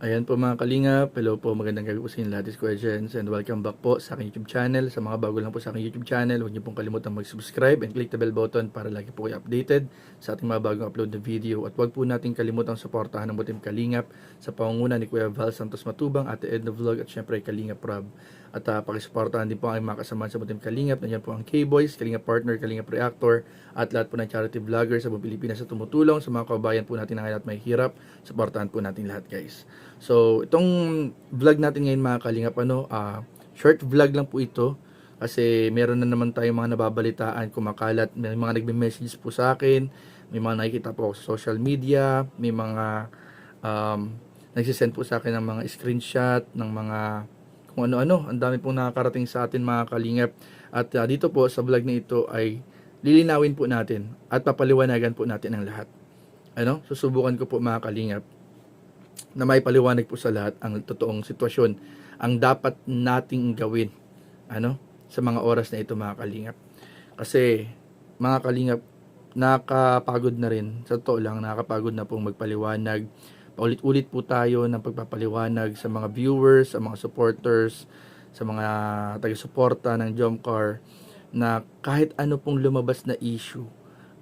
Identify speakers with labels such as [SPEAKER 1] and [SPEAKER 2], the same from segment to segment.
[SPEAKER 1] Ayan po mga kalingap, hello po, magandang gabi po sa inyo lahat, is Kuya Jens, and welcome back po sa aking YouTube channel. Sa mga bago lang po sa aking YouTube channel, huwag niyo pong kalimutan mag-subscribe and click the bell button para lagi po kayo updated sa ating mga bagong upload na video. At huwag po natin kalimutang suportahan ng Butim Kalingap sa pangunguna ni Kuya Val Santos Matubang, Ate Edna Vlog at syempre Kalingap Rob. At pakisuportahan din po ang mga kasamahan sa Butim Kalingap. Nandiyan po ang K-Boys, Kalingap Partner, Kalingap Reactor, at lahat po ng charity vloggers sa buong Pilipinas na tumutulong sa mga kababayan po natin na ngayon at may hirap. Suportahan po natin lahat, guys. So, itong vlog natin ngayon mga kalingap, short vlog lang po ito kasi meron na naman tayong mga nababalitaan, kumakalat, may mga nagme-message po sa akin, may mga nakikita po ako sa social media, may mga nagsisend po sa akin ng mga screenshot, ng mga kung ano-ano, ang dami pong nakakarating sa atin mga kalingap. At dito po sa vlog na ito ay lilinawin po natin at papaliwanagan po natin ang lahat. Susubukan ko po mga kalingap na may paliwanag po sa lahat ang totoong sitwasyon, ang dapat nating gawin sa mga oras na ito mga kalingap. Kasi mga kalingap, nakakapagod na rin, sa totoo lang nakakapagod na pong magpaliwanag. Paulit-ulit po tayo ng pagpapaliwanag sa mga viewers, sa mga supporters, sa mga taga-suporta ng Jomcar, na kahit ano pong lumabas na issue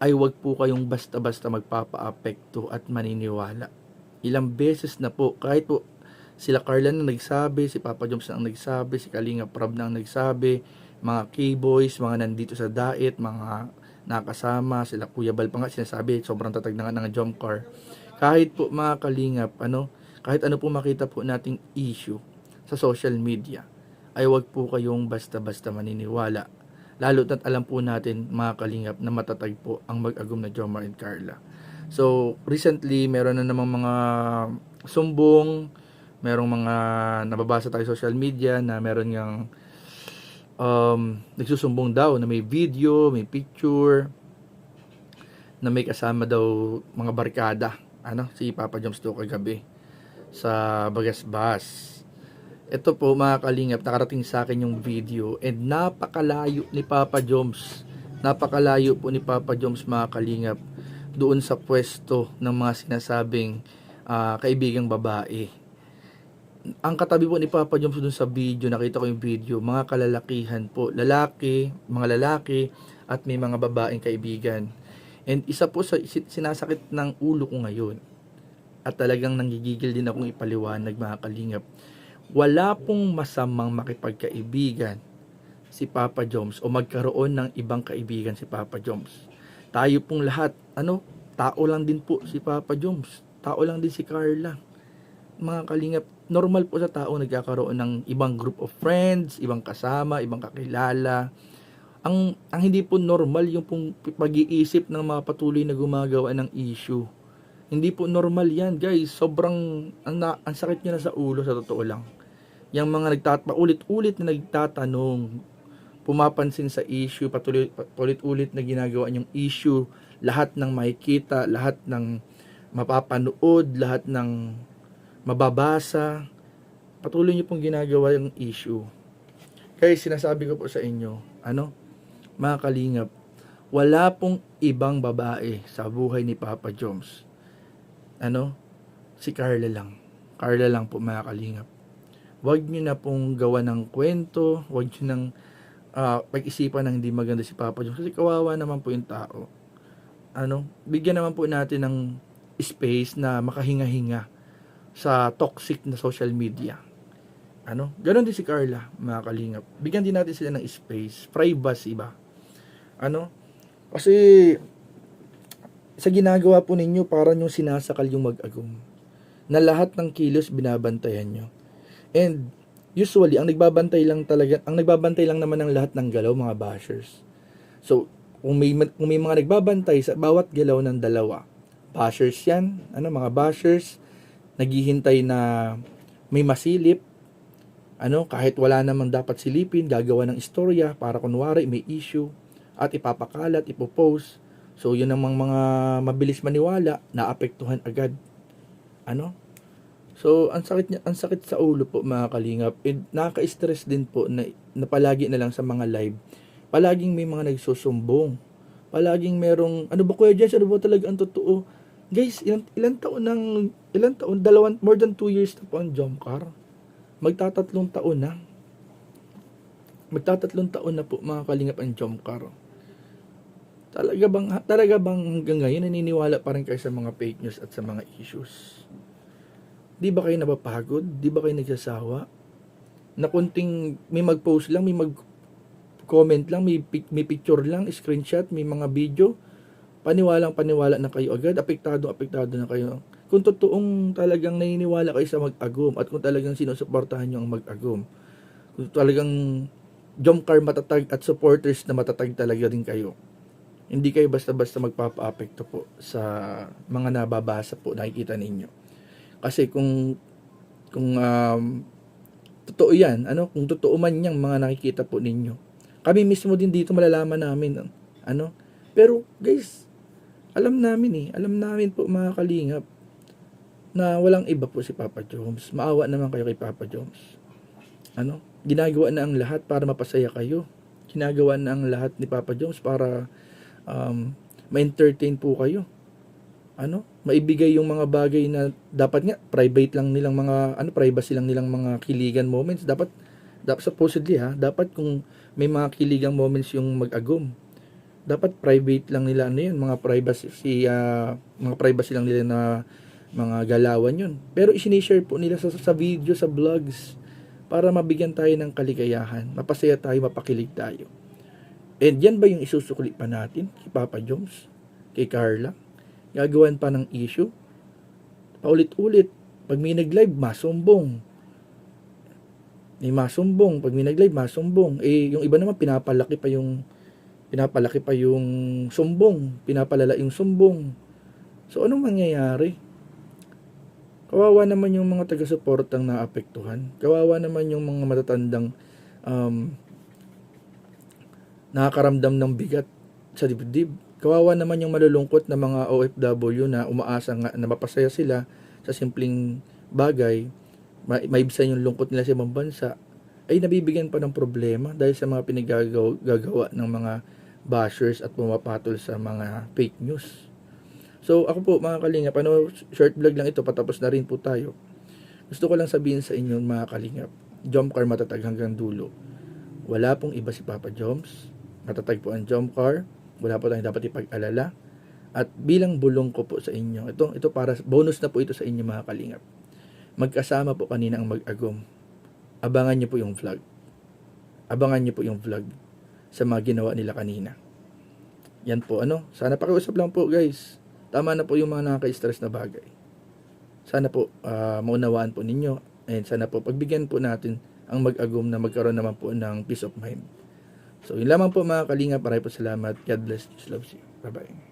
[SPEAKER 1] ay wag po kayong basta-basta magpapa-apekto at maniniwala. Ilang beses na po, kahit po sila Carla na nagsabi, si Papa Joms na ang nagsabi, si Kalinga Prab na ang nagsabi, mga K-Boys, mga nandito sa Dait, mga nakasama, sila Kuya Bal pa nga sinasabi, sobrang tatag na nga ng Jomcar. Kahit po mga kalingap, kahit ano po makita po nating issue sa social media, ay wag po kayong basta-basta maniniwala. Lalo na't alam po natin mga kalingap na matatag po ang mag-agum na Jomar and Carla. So, recently, meron na namang mga sumbong, merong mga nababasa tayo sa social media na meron yung nagsusumbong daw na may video, may picture, na may kasama daw mga barkada, si Papa Joms to kagabi sa Bagasbas. Ito po mga kalingap, nakarating sa akin yung video and napakalayo ni Papa Joms. Napakalayo po ni Papa Joms mga kalingap doon sa pwesto ng mga sinasabing kaibigang babae. Ang katabi po ni Papa Joms doon sa video, nakita ko yung video, mga kalalakihan po, mga lalaki at may mga babaeng kaibigan. And isa po sa sinasakit ng ulo ko ngayon at talagang nanggigigil din akong ipaliwanag mga kalingap. Wala pong masamang makipagkaibigan si Papa Joms o magkaroon ng ibang kaibigan si Papa Joms. Tayo pong lahat, tao lang din po si Papa Joms. Tao lang din si Carla. Mga kalingap, normal po sa tao nagkakaroon ng ibang group of friends, ibang kasama, ibang kakilala. Ang hindi po normal yung pong pag-iisip ng mga patuloy na gumagawa ng issue. Hindi po normal yan, guys. Sobrang ang sakit niya na sa ulo, sa totoo lang. Yung mga paulit-ulit na nagtatanong, pumapansin sa issue, paulit-ulit na ginagawa niyong issue, lahat ng makikita, lahat ng mapapanood, lahat ng mababasa, patuloy niyo pong ginagawa yung issue. Kaya sinasabi ko po sa inyo, mga kalingap, wala pong ibang babae sa buhay ni Papa Joms. Si Carla lang. Carla lang po mga kalingap. Huwag niyo na pong gawa ng kwento, huwag niyo nang pag-isipan ng hindi maganda si Papa Joms kasi kawawa naman po yung tao. Bigyan naman po natin ng space na makahinga-hinga sa toxic na social media. Ganon din si Carla, mga kalingap. Bigyan din natin sila ng space, privacy ba? Kasi sa ginagawa po ninyo, parang yung sinasakal yung mag-agum. Na lahat ng kilos binabantayan nyo. And usually, ang nagbabantay lang naman ng lahat ng galaw, mga bashers. So, kung may mga nagbabantay sa bawat galaw ng dalawa, bashers yan, mga bashers, naghihintay na may masilip, kahit wala namang dapat silipin, gagawa ng istorya para kunwari may issue, at ipapakalat, ipopost. So, yun namang mga mabilis maniwala, naapektuhan agad. So, ang sakit sa ulo po mga kalingap. And nakaka-stress din po na palagi na lang sa mga live. Palaging may mga nagsusumbong. Palaging merong, ano ba Kuya Jens, ano ba talaga ang totoo? Guys, ilan taon, more than 2 years na po ang Jomcar. Magtatatlong taon na. Magtatatlong taon na po mga kalingap ang Jomcar. Talaga bang hanggang ngayon naniniwala pa rin kayo sa mga fake news at sa mga issues? Di ba kayo napapagod? Di ba kayo nagsasawa? Na kunting may mag-post lang, may mag-comment lang, may picture lang, screenshot, may mga video, paniwala na kayo agad, apektado na kayo. Kung totoong talagang naniniwala kayo sa mag-agum at kung talagang sinusuportahan nyo ang mag-agum, kung talagang Jomcar matatag at supporters na matatag talaga din kayo, hindi kayo basta-basta magpapa-apekto po sa mga nababasa po, nakikita ninyo. Kasi kung totoo yan, kung totoo man yang mga nakikita po ninyo, kami mismo din dito malalaman namin, pero guys, alam namin po mga kalingap, na walang iba po si Papa Joms. Maawa naman kayo kay Papa Joms. Ginagawa na ang lahat para mapasaya kayo. Ginagawa na ang lahat ni Papa Joms para ma-entertain po kayo. Maibigay yung mga bagay na dapat nga private lang nilang mga privacy lang nilang mga kiligan moments. Dapat supposedly dapat kung may mga kiligang moments yung mag-agum, dapat private lang nila mga privacy lang nila na mga galawan yun. Pero isinishare po nila sa video, sa vlogs, para mabigyan tayo ng kaligayahan, mapasaya tayo, mapakilig tayo. And yan ba yung isusukli pa natin kay Papa Joms, kay Carla? Gagawan pa ng issue? Paulit-ulit. Pag may nag-live, masumbong. Pag may nag-live, masumbong. Yung iba naman pinapalaki pa yung sumbong, pinapalala yung sumbong. So, anong mangyayari? Kawawa naman yung mga taga-suportang naapektuhan. Kawawa naman yung mga matatandang nakakaramdam ng bigat sa dibdib. Kawawa naman yung malulungkot na mga OFW na umaasa nga na mapasaya sila sa simpleng bagay, maibsan yung lungkot nila sa ibang bansa, ay nabibigyan pa ng problema dahil sa mga pinagagawa ng mga bashers at pumapatol sa mga fake news. So ako po mga kalingap, short vlog lang ito, patapos na rin po tayo. Gusto ko lang sabihin sa inyo mga kalingap, Jomcar matatag hanggang dulo. Wala pong iba si Papa Joms, matatag po ang Jomcar, wala po tayong dapat ipag-alala. At bilang bulong ko po sa inyo, ito para bonus na po ito sa inyo mga kalingap. Magkasama po kanina ang mag-agum. Abangan niyo po yung vlog. Sa mga ginawa nila kanina. Yan po, sana pakiusap lang po guys. Tama na po yung mga nakaka-stress na bagay. Sana po maunawaan po ninyo. And sana po pagbigyan po natin ang mag-agum na magkaroon naman po ng peace of mind. So yun lamang po mga kalingap. Maraming po salamat. God bless you. Love you. Bye bye.